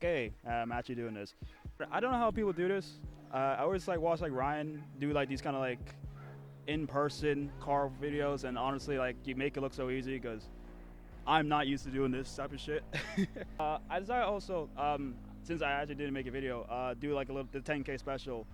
okay, I'm actually doing this. I don't know how people do this. I always like watch like Ryan do like these kind of like in-person car videos, and honestly, like you make it look so easy because I'm not used to doing this type of shit. I decided also, since I actually didn't make a video, do like a little the 10K special.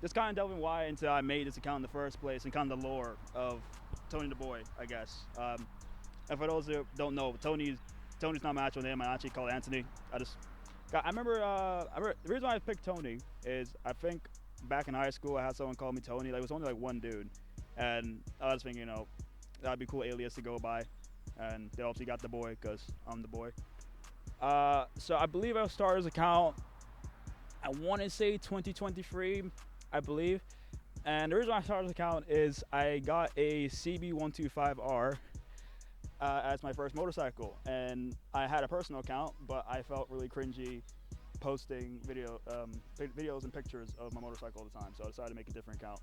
Just kind of delving why into I made this account in the first place and kind of the lore of Tony the Boy, I guess. And for those who don't know, Tony's not my actual name. I actually call Anthony. I remember the reason why I picked Tony is I think back in high school I had someone call me Tony. Like it was only like one dude, and I was thinking, that'd be a cool alias to go by. And they obviously got the boy because I'm the boy. So I believe I started his account. I want to say 2023, I believe. And the reason why I started his account is I got a CB125R as my first motorcycle, and I had a personal account, but I felt really cringy posting videos and pictures of my motorcycle all the time. So I decided to make a different account,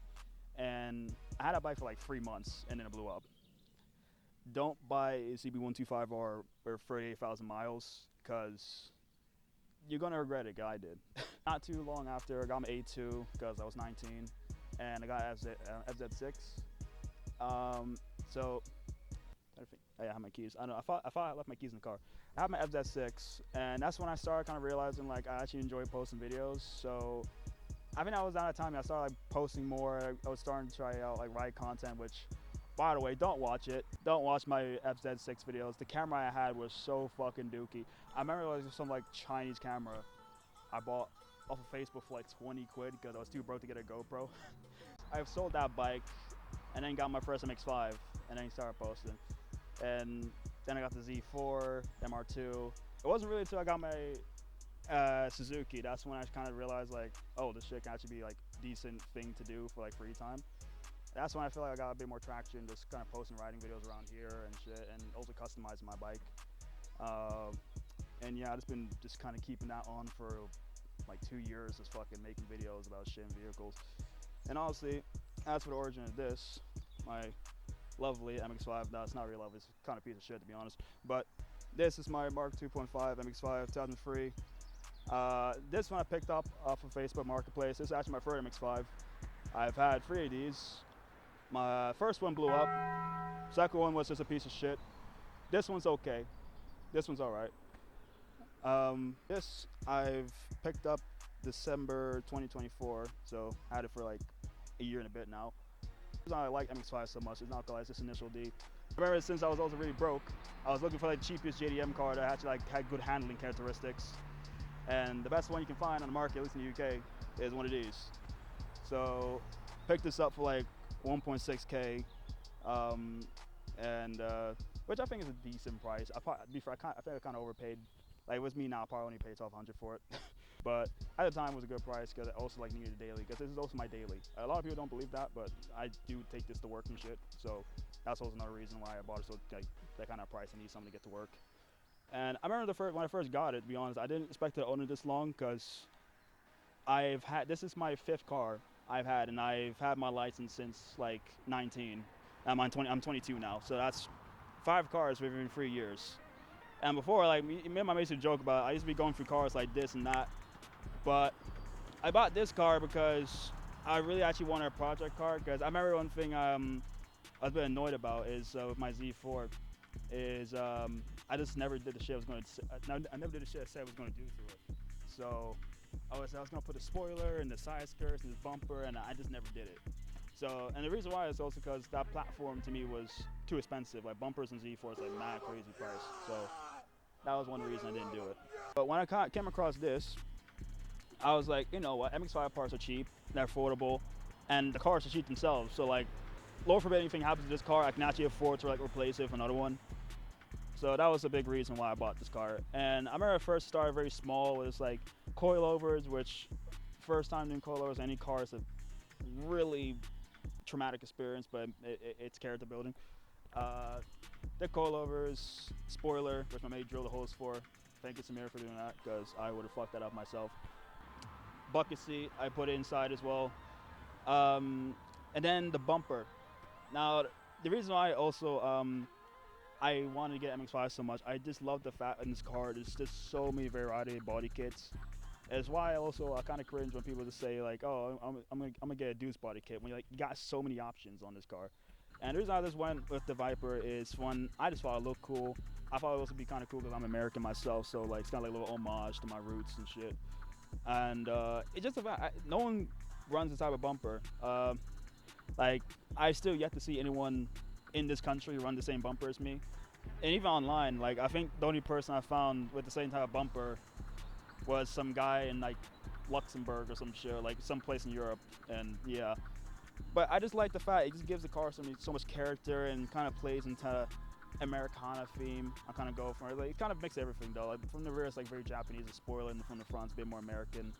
and I had a bike for like 3 months, and then it blew up. Don't buy a CB125R or 38,000 miles because you're gonna regret it. I did. Not too long after, I got my A2 because I was 19, and I got FZ6. So I have my keys. I thought I left my keys in the car. I have my FZ6, and that's when I started kind of realizing like I actually enjoy posting videos. So I think that was that time I started like posting more. I was starting to try out like ride content, which, by the way, don't watch it. Don't watch my FZ6 videos. The camera I had was so fucking dookie. I remember it was some like Chinese camera I bought off of Facebook for like 20 quid because I was too broke to get a GoPro. I sold that bike and then got my first MX-5 and then started posting. And then I got the Z4, MR2. It wasn't really until I got my Suzuki, that's when I kind of realized like, oh, this shit can actually be like decent thing to do for like free time. That's when I feel like I got a bit more traction, just kind of posting riding videos around here and shit, and also customizing my bike. And yeah, I've just been kind of keeping that on for like 2 years, just fucking making videos about shit and vehicles. And honestly, as for the origin of this, my lovely MX-5, no, it's not really lovely, it's kind of a piece of shit to be honest, but this is my Mark 2.5 MX-5 2003. This one I picked up off of Facebook Marketplace. This is actually my third MX-5. I've had 3 of these. My first one blew up. Second one was just a piece of shit. This one's okay. This one's all right. This I've picked up December 2024, so I had it for like a year and a bit now. The reason I like MX-5 so much is not because it's initial D. I remember since I was also really broke, I was looking for like the cheapest JDM car that actually like had good handling characteristics. And the best one you can find on the market, at least in the UK, is one of these. So picked this up for like 1.6K, which I think is a decent price. I think I kind of overpaid. Like it was me now, I probably only paid $1,200 for it. But at the time it was a good price because I also like needed a daily, because this is also my daily. A lot of people don't believe that, but I do take this to work and shit. So that's also another reason why I bought it, so like that kind of price. I need something to get to work. And I remember when I first got it, to be honest, I didn't expect to own it this long because this is my 5th car I've had, and I've had my license since like 19. I'm 22 now, so that's 5 cars within 3 years. And before, like me and my mates would joke about it, I used to be going through cars like this and that, but I bought this car because I really actually wanted a project car. Because I remember one thing I was a bit annoyed about is with my Z4 is I just never did the shit I was going to. I never did the shit I said I was going to do to it. So I was going to put a spoiler and the side skirts and the bumper, and I just never did it. So, and the reason why is also because that platform to me was too expensive. Like bumpers and Z4 is like mad crazy price. So that was one reason I didn't do it. But when I came across this, I was like, you know what, MX-5 parts are cheap, they're affordable, and the cars are cheap themselves. So like, Lord forbid anything happens to this car, I can actually afford to like replace it with another one. So that was a big reason why I bought this car. And I remember I first started very small. It was like coilovers, which first time doing coilovers, any car is a really traumatic experience, but it's character building. The coilovers, spoiler, which my mate drilled the holes for. Thank you, Samir, for doing that, because I would have fucked that up myself. Bucket seat, I put it inside as well. And then the bumper. Now, the reason why I also I wanted to get MX-5 so much. I just love the fact in this car. There's just so many variety of body kits. It's why I kind of cringe when people just say like, "Oh, I'm gonna get a Deuce body kit." When you got so many options on this car. And the reason I just went with the Viper is one, I just thought it looked cool. I thought it would also be kind of cool because I'm American myself, so like it's kind of like a little homage to my roots and shit. And it's just about no one runs this type of bumper. Like I still yet to see anyone in this country run the same bumper as me. And even online, like I think the only person I found with the same type of bumper was some guy in like Luxembourg or some shit, like some place in Europe. And yeah, but I just like the fact it just gives the car so much character and kind of plays into Americana theme. I kind of go for it. Like, it kind of mixes everything though. Like from the rear, it's like very Japanese, the spoiler, and from the front's a bit more American.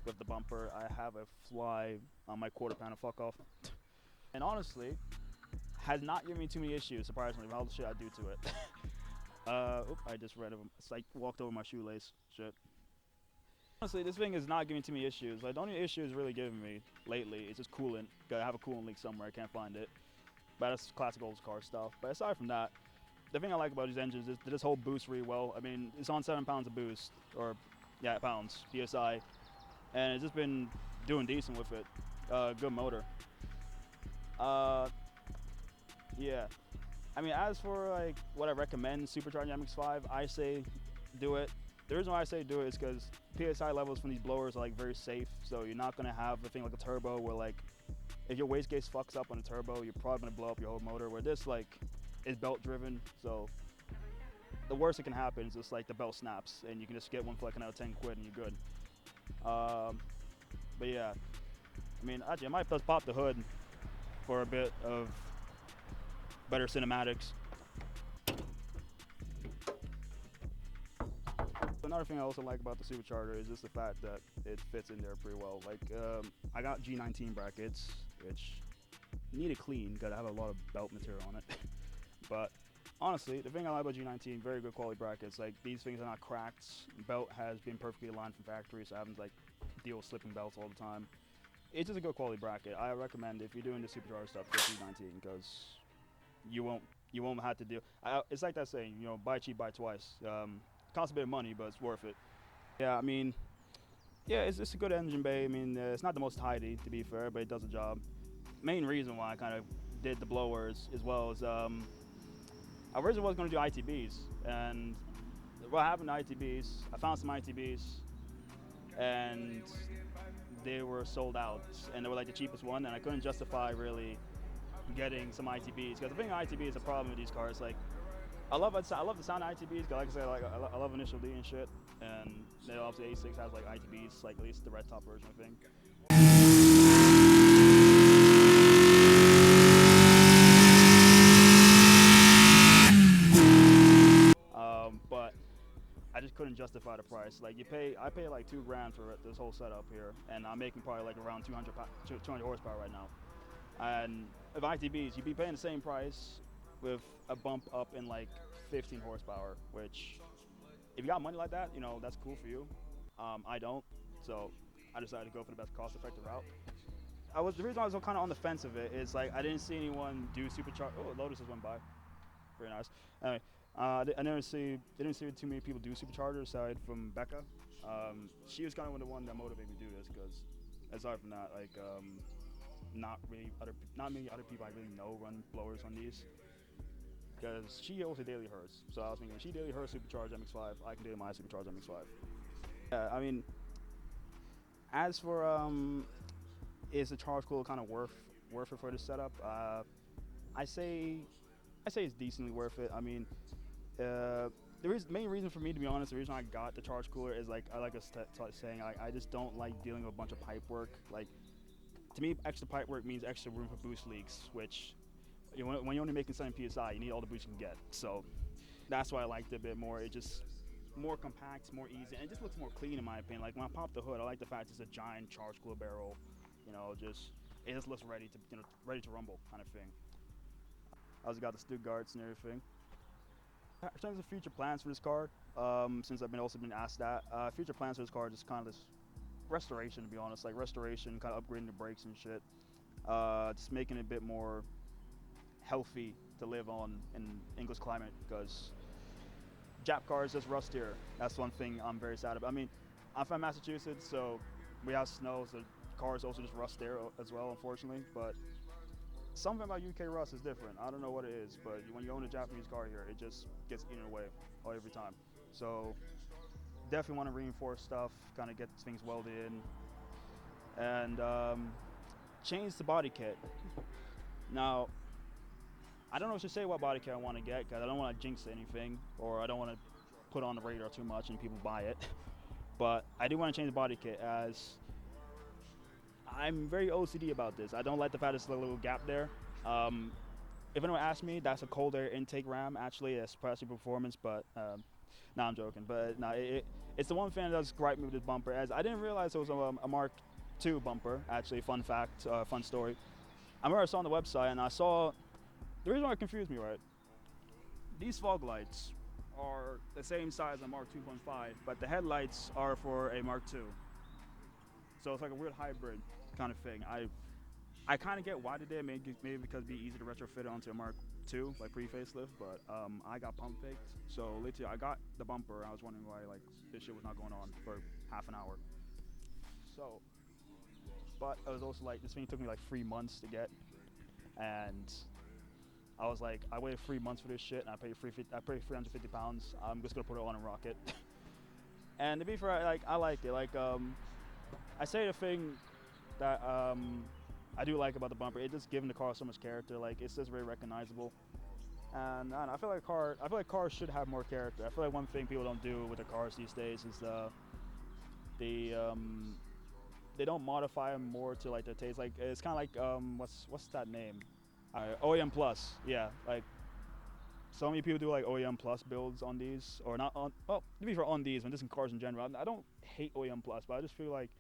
With the bumper, I have a fly on my quarter panel. Fuck off. And honestly, has not given me too many issues. Surprisingly, with all the shit I do to it. I just read of it's like walked over my shoelace. Shit. Honestly, this thing is not giving too many issues. Like the only issue it's really giving me lately is just coolant. Gotta have a coolant leak somewhere. I can't find it. But that's classic old car stuff. But aside from that, the thing I like about these engines is they just hold boost really well. I mean, it's on 7 pounds of boost, or yeah, pounds psi, and it's just been doing decent with it. Good motor. Yeah. I mean, as for like what I recommend supercharging MX-5, I say do it. The reason why I say do it is because PSI levels from these blowers are like very safe, so you're not gonna have a thing like a turbo where like if your wastegate fucks up on a turbo, you're probably gonna blow up your whole motor. Where this like is belt driven, so the worst that can happen is just like the belt snaps and you can just get one for like another 10 quid and you're good. But yeah, I mean, actually, I might just pop the hood for a bit of better cinematics. Another thing I also like about the supercharger is just the fact that it fits in there pretty well. Like, I got G19 brackets, which need a clean, gotta have a lot of belt material on it. But honestly, the thing I like about G19, very good quality brackets. Like, these things are not cracked. Belt has been perfectly aligned from factory, so I haven't like deal with slipping belts all the time. It's just a good quality bracket. I recommend if you're doing the supercharger stuff, get G19 because you won't have to deal. It's like that saying, you know, buy cheap, buy twice. Costs a bit of money, but it's worth it. Yeah, I mean, yeah, it's a good engine bay. I mean, it's not the most tidy, to be fair, but it does the job. Main reason why I kind of did the blowers as well as I originally was going to do ITBs, and what happened to ITBs, I found some ITBs, and they were sold out, and they were like the cheapest one, and I couldn't justify really getting some ITBs, because the thing ITB is a problem with these cars. Like, I love the sound of ITBs, because like I said, like, I love Initial D and shit, and then obviously A6 has like ITBs, like at least the red top version, I think. But I just couldn't justify the price. Like I pay like $2,000 for this whole setup here, and I'm making probably like around 200 horsepower right now. And with ITBs, you'd be paying the same price with a bump up in like 15 horsepower, which if you got money like that, you know, that's cool for you. I don't, so I decided to go for the best cost-effective route. The reason I was kind of on the fence of it is like I didn't see anyone do supercharge. Oh, Lotus just went by. Very nice. Anyway, I didn't see too many people do superchargers aside from Becca. She was kind of the one that motivated me to do this because aside from that, like not many other people I really know run blowers on these. Because she also daily hers, so I was thinking, if she daily her supercharged MX-5, I can daily my supercharged MX-5. Yeah, I mean, as for is the charge cooler kind of worth it for this setup? I say it's decently worth it. I mean, the main reason for me, to be honest, the reason I got the charge cooler is like I was saying, I just don't like dealing with a bunch of pipe work. Like, to me, extra pipe work means extra room for boost leaks, which when you're only making 7 psi, you need all the boost you can get. So that's why I liked it a bit more. It just more compact, more easy, and it just looks more clean in my opinion. Like when I pop the hood, I like the fact it's a giant charge cooler barrel. You know, it just looks ready to rumble kind of thing. I also got the Stuttgarts and everything. In terms of future plans for this car, since I've also been asked that, future plans for this car is just kind of this restoration, to be honest. Like restoration, kind of upgrading the brakes and shit. Just making it a bit more healthy to live on in English climate because Jap cars just rust here. That's one thing I'm very sad about. I mean, I'm from Massachusetts, so we have snow, so cars also just rust there as well, unfortunately. But something about UK rust is different. I don't know what it is, but when you own a Japanese car here, it just gets eaten away every time. So definitely want to reinforce stuff, kind of get things welded in, and change the body kit. Now, I don't know what to say what body kit I want to get because I don't want to jinx anything, or I don't want to put on the radar too much and people buy it. But I do want to change the body kit as I'm very OCD about this. I don't like the fact there's a little gap there. If anyone asks me, that's a cold air intake ram. Actually, it's suppressing performance, but no, I'm joking. But no, it's the one thing that does gripe me with this bumper. As I didn't realize it was a Mark II bumper. Actually, fun fact, fun story. I remember I saw on the website and I saw the reason why it confused me, right? These fog lights are the same size as a Mark 2.5, but the headlights are for a Mark II. So it's like a weird hybrid kind of thing. I kind of get why they did, maybe because it'd be easy to retrofit it onto a Mark II, like pre-facelift, but I got pump faked. So literally, I got the bumper. I was wondering why like this shit was not going on for half an hour. So, but it was also like this thing took me like 3 months to get, and I was like, I waited 3 months for this shit, and I paid 350 pounds. I'm just gonna put it on and rock it. And to be fair, like I like it. Like I say the thing that I do like about the bumper. It just giving the car so much character. Like it's just very recognizable. And I feel like cars should have more character. I feel like one thing people don't do with their cars these days is they don't modify them more to like their taste. Like it's kind of like what's that name? OEM Plus. Yeah, like so many people do like OEM Plus builds on these, or not on. Well, to be fair, on these, when just in cars in general. I don't hate OEM Plus, but I just feel like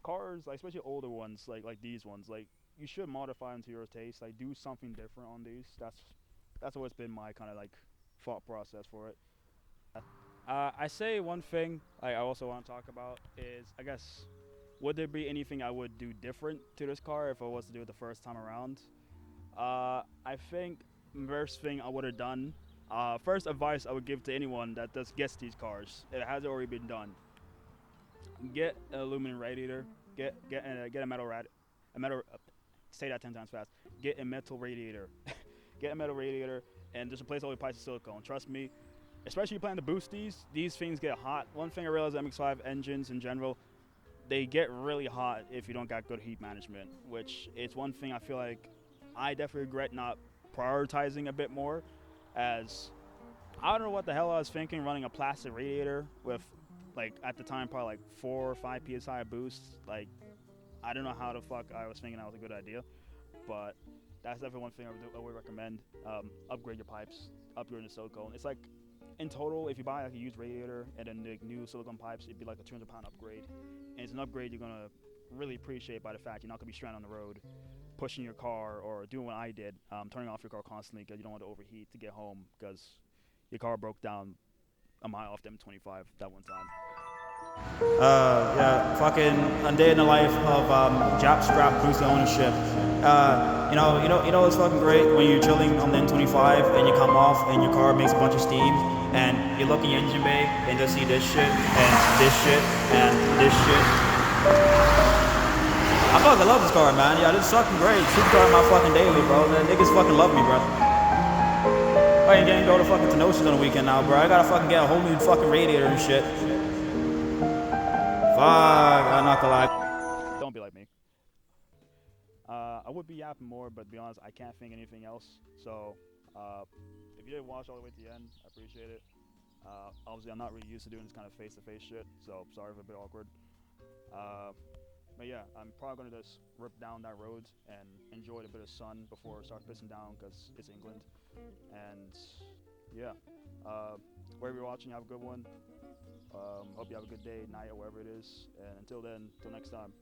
cars, like especially older ones, like these ones, like you should modify them to your taste. Like do something different on these. That's always been my kind of like thought process for it. I say one thing I also want to talk about is I guess would there be anything I would do different to this car if I was to do it the first time around? I think first thing I would have done. First advice I would give to anyone that just gets these cars. It has already been done. Get an aluminum radiator. Get a metal. Say that 10 times fast. Get a metal radiator. Get a metal radiator and just replace all your pipes with silicone. Trust me, especially if you plan to boost these things get hot. One thing I realized MX-5 engines in general, they get really hot if you don't got good heat management, which is one thing I feel like I definitely regret not prioritizing a bit more, as I don't know what the hell I was thinking running a plastic radiator with like at the time probably like 4 or 5 psi boost. Like I don't know how the fuck I was thinking that was a good idea, but that's definitely one thing I would recommend. Upgrade your pipes, upgrade the silicone. It's like in total, if you buy like a used radiator and then the new silicone pipes, it'd be like a 200-pound upgrade. And it's an upgrade you're gonna really appreciate by the fact you're not gonna be stranded on the road, pushing your car or doing what I did, turning off your car constantly because you don't want to overheat to get home because your car broke down a mile off the M25 that one time. Yeah, fucking a day in the life of Jap strap boosted ownership. You know, it's fucking great when you're chilling on the N25 and you come off and your car makes a bunch of steam and you look in your engine bay and just see this shit and this shit and this shit. I fucking love this car, man. Yeah, this is fucking great. Supercar in my fucking daily, bro. The niggas fucking love me, bro. I ain't getting to go to fucking Tenosha's on the weekend now, bro. I gotta fucking get a whole new fucking radiator and shit. Fuck, I'm not gonna lie. Don't be like me. I would be yapping more, but to be honest, I can't think anything else. So, if you didn't watch all the way to the end, I appreciate it. Obviously, I'm not really used to doing this kind of face-to-face shit, so sorry if it's a bit awkward. But yeah, I'm probably gonna just rip down that road and enjoy a bit of sun before it starts pissing down because it's England. And yeah, wherever you're watching, have a good one. Hope you have a good day, night, or wherever it is. And until then, till next time.